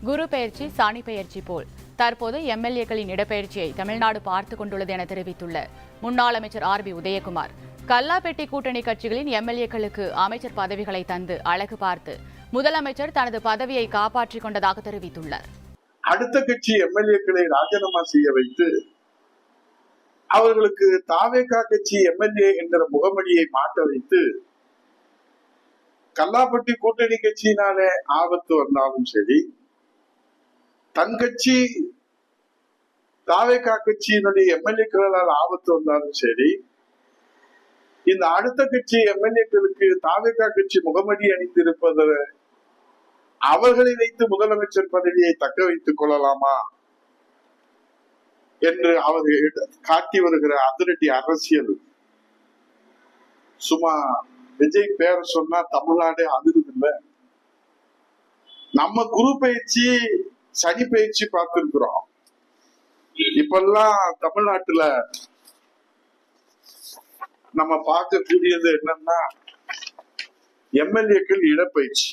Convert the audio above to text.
குரு பெயர்ச்சி சனி பெயர்ச்சி போல் தற்போது எம்எல்ஏக்களின் இடப்பெயர்ச்சியை தமிழ்நாடு பார்த்துக் கொண்டுள்ளது என தெரிவித்துள்ள முன்னாள் அமைச்சர் ஆர்.பி. உதயகுமார், கல்லாப்பெட்டி கூட்டணி கட்சிகளின் எம்எல்ஏக்களுக்கு அமைச்சர் பதவிகளை தந்து அழகு பார்த்து முதலமைச்சர் தனது பதவியை காப்பாற்றிக் கொண்டதாக தெரிவித்துள்ளார். அடுத்த கட்சி எம்எல்ஏக்களை ராஜினாமா செய்ய வைத்து அவர்களுக்கு தாவேகா கட்சி எம்எல்ஏ என்ற முகமடியை மாற்ற வைத்து கல்லாப்பட்டி கூட்டணி கட்சியினாலே ஆபத்து வந்தாலும் சரி, தன் கட்சி தாவேகா கட்சியினுடைய எம்எல்ஏக்களால் ஆபத்து வந்தாலும் சரி, இந்த அடுத்த கட்சி எம்எல்ஏக்களுக்கு தாவேகா கட்சி முகமடி அணிந்திருப்பது அவர்களை வைத்து முதலமைச்சர் பதவியை தக்க வைத்துக் கொள்ளலாமா என்று அவர்கள் காட்டி வருகிற அதிரடி அரசியல் சும்மா விஜய் பேரை சொன்னா தமிழ்நாடே அதிருது இல்ல. நம்ம குரு பயிற்சி சனி பயிற்சி பார்த்திருக்கிறோம். இப்பெல்லாம் தமிழ்நாட்டுல நம்ம பார்க்கக்கூடியது என்னன்னா எம்எல்ஏக்கள் இடப்பயிற்சி.